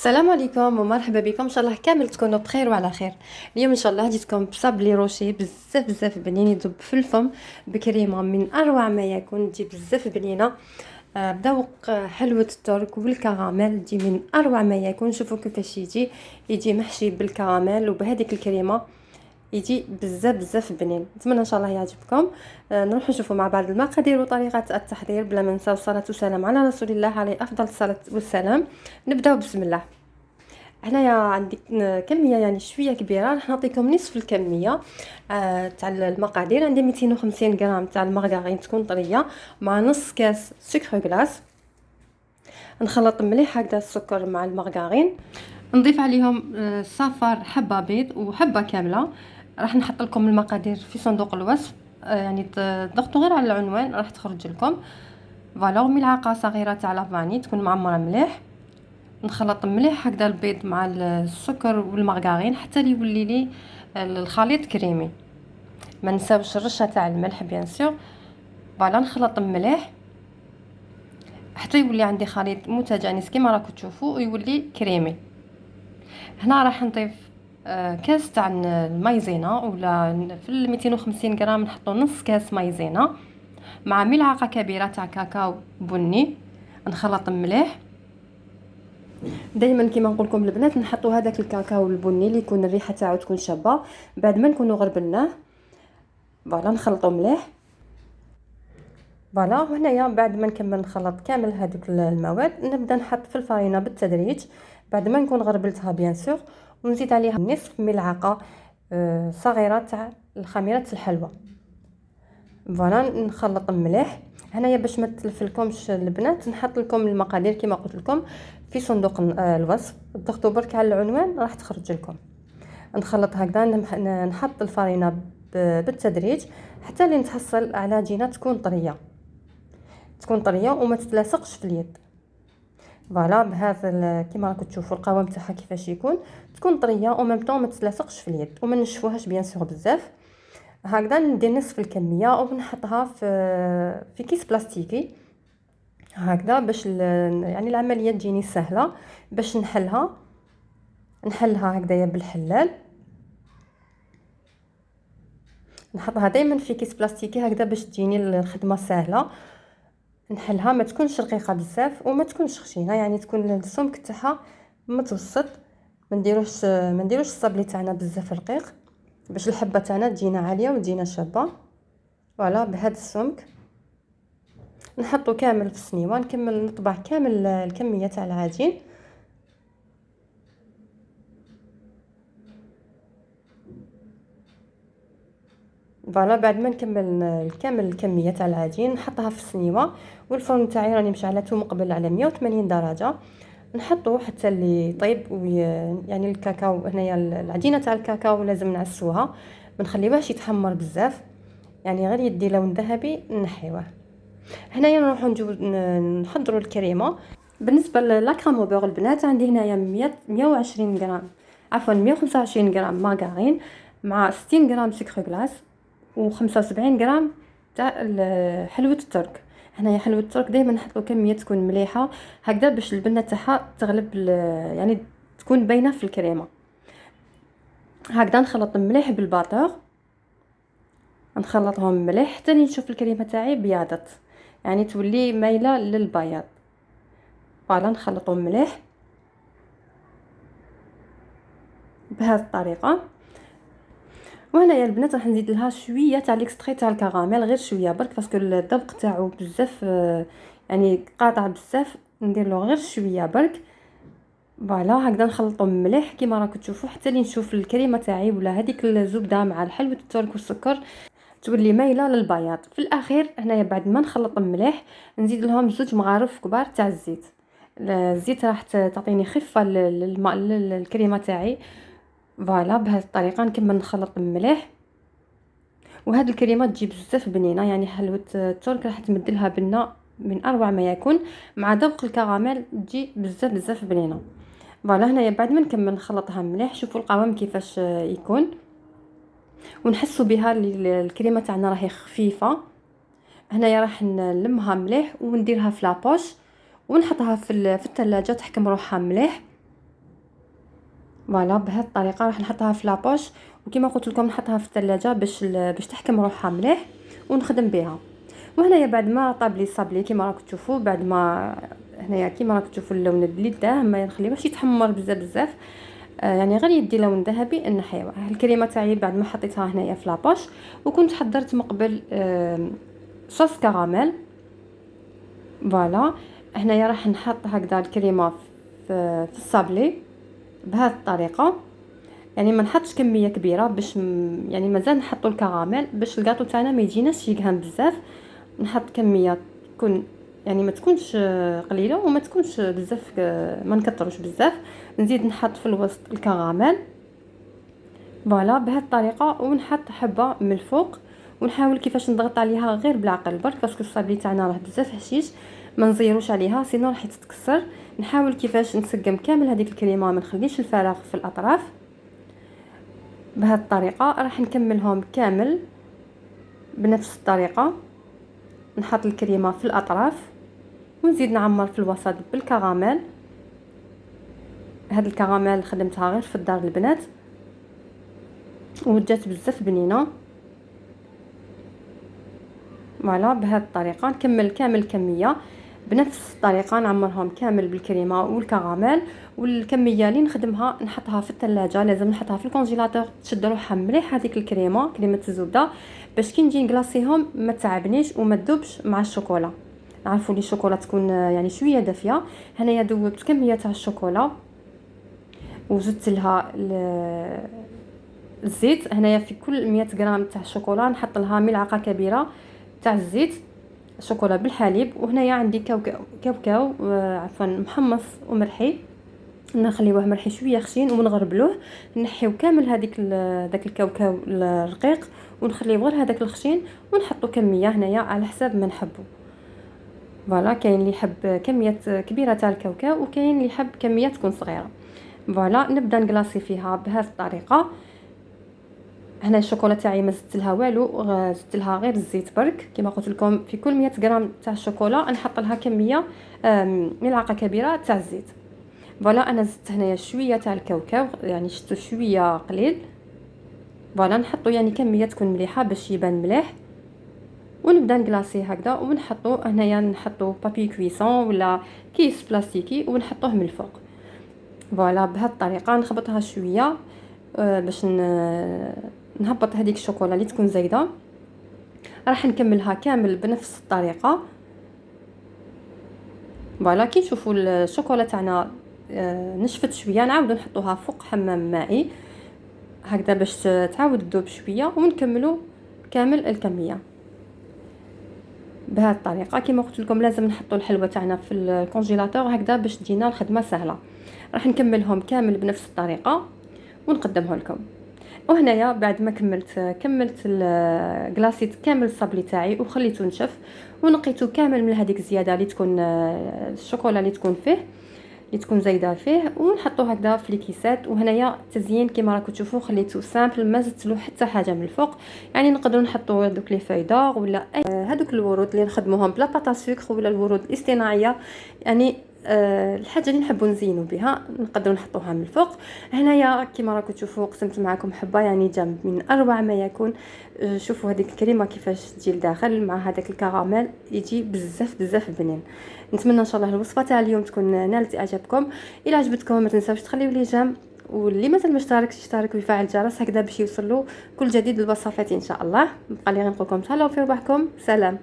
السلام عليكم ومرحبا بكم، ان شاء الله كامل تكونوا بخير وعلى خير. اليوم ان شاء الله جيتكم بصابلي روشي بزاف بزاف بنين يذوب في الفم بكريمه من اروع ما يكون، تجي بزاف بنينه بذوق حلوه الترك والكراميل، تجي من اروع ما يكون. شوفوا كيفاش يجي محشي بالكراميل وبهذيك الكريمه، يجي بزاف بزاف بنين. نتمنى ان شاء الله يعجبكم. نروح نشوفوا مع بعض المقادير وطريقه التحضير بلا ما ننساو الصلاه والسلام على رسول الله عليه افضل الصلاه والسلام. نبداو بسم الله. هنايا عندي كميه يعني شويه كبيره، راح نعطيكم نصف الكميه تاع المقادير. عندي 250 غرام تاع المارغرين تكون طريه مع نص كاس سكر غلاس. نخلط مليح هكذا السكر مع المارغرين، نضيف عليهم صفر حبه بيض وحبه كامله. راح نحط لكم المقادير في صندوق الوصف، يعني تضغطوا غير على العنوان راح تخرج لكم. فوالا، ملعقه صغيره تاع لافاني تكون معمره مليح. نخلط مليح هكذا البيض مع السكر والمارغرين حتى يولي لي الخليط كريمي. ما نساوش الرشه تاع الملح بيان سور. فوالا، نخلط مليح حتى يولي عندي خليط متجانس كما راكم تشوفوا ويولي كريمي. هنا راح نضيف كاس تاع المايزينا، ولا في 250 غرام نحطو نص كاس مايزينا مع ملعقه كبيره تاع كاكاو بني. نخلط مليح. دائما كيما نقول لكم البنات، نحطوا هذاك الكاكاو البني اللي يكون الريحه تاعو تكون شابه بعد ما نكونوا غربلناه. فوالا، نخلطوا مليح. فوالا، وهنايا بعد ما نكمل نخلط كامل هذوك المواد نبدا نحط في الفرينه بالتدريج بعد ما نكون غربلتها بيان سور، ونزيد عليها نصف ملعقه صغيره تاع الخميره الحلوى. فوالا، نخلط مليح. هنايا باش ما تلفلكمش البنات نحط لكم المقادير كما قلت لكم في صندوق الوصف، ضغطوا برك على العنوان راح تخرج لكم. نخلط هكذا، نحط الفرينه بالتدريج حتى لين تحصل على عجينه تكون طريه وما تتلاصقش في اليد. فوالا، بهذا كيما راكم تشوفوا القوام تاعها كيفاش يكون، تكون طريه وميم طون ما تتلاصقش في اليد وما نشفوهاش بيان سور بزاف. هكذا ندير نصف الكميه ونحطها في كيس بلاستيكي هكذا باش يعني العمليه تجيني سهله. باش نحلها هكذايا بالحلال، نحطها دائما في كيس بلاستيكي هكذا باش تجيني الخدمه سهله. نحلها ما تكونش رقيقه بزاف وما تكونش خشينه، يعني تكون السمك تاعها متوسط. ما نديروش الصابلي تاعنا بزاف رقيق باش الحبه تاعنا تجينا عاليه وتجينا شابه. فوالا، بهذا السمك نحطو كامل في الصنيوه. نكمل نطبع كامل الكميه تاع العجين. فوالا، بعد ما نكمل كامل الكميه تاع العجين نحطها في الصنيوه، والفرن تاعي راني مشعلته مقبل على 180 درجه. نحطوه حتى اللي يطيب يعني الكاكاو هنايا العجينه تاع الكاكاو لازم نعسوها، ما نخليوهاش يتحمر بزاف، يعني غير يدي لون ذهبي نحيوه. هنايا نروحو نحضروا الكريمه. بالنسبه لاكرام بوغ البنات عندي هنايا 120 غرام، عفوا 125 غرام مارغرين مع 60 غرام سكر غلاس و75 غرام تاع حلوه الترك. هنايا حلوه الترك دائما نحطوا كميه تكون مليحه هكذا باش البنه تاعها تغلب يعني تكون باينه في الكريمه. هكذا نخلط مليح بالباطور، نخلطهم مليح حتى نشوف الكريمه تاعي بياضت، يعني تولي مايله للبياض. فوالا، نخلطهم مليح بهذه الطريقه. وهنايا البنات راح نزيد لها شويه تاع ليكستري تاع الكراميل، غير شويه برك باسكو الذوق تاعو بزاف يعني قاطع بزاف، ندير له غير شويه برك. فوالا، هكذا نخلطهم مليح كيما راكم تشوفوا حتى لين نشوف الكريمه تاعي ولا هذيك الزبده مع الحلوه الترك والسكر تولي مايله للبياض. في الاخير هنايا بعد ما نخلطهم مليح نزيد لهم زوج مغارف كبار تاع الزيت. الزيت راح تعطيني خفه للكريمه تاعي. فوالا، بهذه الطريقه نكمل نخلط مليح. وهاد الكريمه تجي بزاف بنينه، يعني حلوه الترك راح تمد لها بنه من اروع ما يكون مع ذوق الكراميل، تجي بزاف بزاف بنينه. فوالا، هنايا بعد ما نكمل نخلطها مليح شوفوا القوام كيفاش يكون، ونحسوا بها الكريمه تاعنا راهي خفيفه. هنايا راح نلمها مليح ونديرها في لابوش ونحطها في الثلاجه تحكم روحها مليح. فوالا بهذه الطريقه راح نحطها في لابوش، وكما قلت لكم نحطها في الثلاجه باش تحكم روحها مليح ونخدم بها. وهنايا بعد ما طاب لي الصابلي كما راكم تشوفوا، بعد ما هنايا كما راكم تشوفوا اللون اللي داه، ما نخليوهش يتحمر بزاف بزاف، يعني غير يدي لون ذهبي نحيوه. الكريمه تاعي بعد ما حطيتها هنايا في لابوش، وكنت حضرت من قبل صوص كراميل. فوالا هنايا راح نحط هكذا الكريمه في الصابلي بهذه الطريقه، يعني ما نحطش كميه كبيره باش يعني مازال نحطوا الكراميل باش الكاطو تاعنا ما يجيناش يقهم بزاف. نحط كميه تكون يعني ما تكونش قليله وما تكونش بزاف، ما نكتروش بزاف. نزيد نحط في الوسط الكراميل فوالا بهذه الطريقه، ونحط حبه من الفوق، ونحاول كيفاش نضغط عليها غير بالعقل برك، باسكو الصابلي تاعنا راه بزاف حشيش، ما نزيروش عليها سينو راح تتكسر. نحاول كيفاش نسقم كامل هذيك الكريمه، ما نخليش الفراغ في الاطراف. بهذه الطريقه راح نكملهم كامل بنفس الطريقه، نحط الكريمه في الاطراف ونزيد نعمر في الوسط بالكراميل. هاد الكراميل خدمتها غير في الدار البنات وجات بزاف بنينه. فوالا بهذه الطريقه نكمل كامل الكميه بنفس الطريقه، نعمرهم كامل بالكريمه والكراميل. والكميه اللي نخدمها نحطها في الثلاجه، لازم نحطها في الكونجيلاتور تشد روحها مليح هذيك كريمه الزبده، باش كي نجي نكلاصيهم ما تعبنيش وما تذوبش مع الشوكولا. نعرفوا لي الشوكولا تكون يعني شويه دافيه. هنايا ذوبت كميه تاع الشوكولا وزدت لها الزيت. هنايا في كل 100 غرام تاع الشوكولا نحط لها ملعقه كبيره تاع الزيت شوكولا بالحليب. وهنايا عندي كاوكاو عفوا محمص ومرحي، نخليوه مرحي شويه خشين ونغربلوه، نحيو كامل داك الكاوكاو الرقيق ونخليو غير هذاك الخشين، ونحطوا كميه هنايا على حساب ما نحبوا. فوالا كاين اللي يحب كميه كبيره تاع الكاوكاو، وكاين اللي يحب كميه تكون صغيره. فوالا نبدا نكلاصي فيها بهذه الطريقه. هنا الشوكولا تاعي ما زدت لها والو، زدت لها غير الزيت برك. كما قلت لكم في كل 100 غرام تاع الشوكولا نحط لها كميه ملعقه كبيره تاع الزيت. فوالا انا زدت هنايا شويه تاع الكاوكاو، يعني شتو شويه قليل. فوالا نحطوا يعني كميه تكون مليحه باش يبان مليح، ونبدا نكلاصي هكذا. ونحطوا هنايا نحطوا بابي كويسون ولا كيس بلاستيكي ونحطوه من الفوق. فوالا بهذه الطريقه نخبطها شويه باش نهبط هذيك الشوكولا اللي تكون زايده. راح نكملها كامل بنفس الطريقه. فوالا كي نشوفوا الشوكولا تاعنا نشفت شويه نعاودوا نحطوها فوق حمام مائي هكذا باش تعاود تذوب شويه، ونكملوا كامل الكميه بهذه الطريقه. كما قلت لكم لازم نحطوا الحلوه تاعنا في الكونجيلاتور هكذا باش تجينا الخدمه سهله. راح نكملهم كامل بنفس الطريقه ونقدمه لكم. وهنايا بعد ما كملت كلاصيت كامل الصابلي تاعي وخليته نشف، ونقيته كامل من هذيك الزياده اللي تكون الشوكولا اللي تكون زايده فيه، ونحطوه هكذا في الكيسات. وهنايا التزيين كما راكم تشوفوا خليته سامبل، ما زدت له حتى حاجه من الفوق. يعني نقدروا نحطوا دوك لي فايدور ولا هذوك الورود اللي نخدموهم بلا باطا سكر ولا الورود الاصطناعيه، يعني الحاجه اللي نحبوا نزينوا بها نقدروا نحطوها من الفوق. هنايا كما راكم تشوفوا قسمت معكم حبه يعني جنب من اروع ما يكون. شوفوا هذيك الكريمه كيفاش تجي لداخل مع هذاك الكراميل، يجي بزاف بزاف بنين. نتمنى ان شاء الله الوصفه تاع اليوم تكون نالت اعجابكم. الى عجبتكم ما تنساوش تخليوا لي جيم، واللي مازال ما اشتركش يشترك ويفعل الجرس هكذا باش يوصلوا كل جديد الوصفات ان شاء الله. بقى لي غنقول لكم تهلاو في ربحكم، سلام.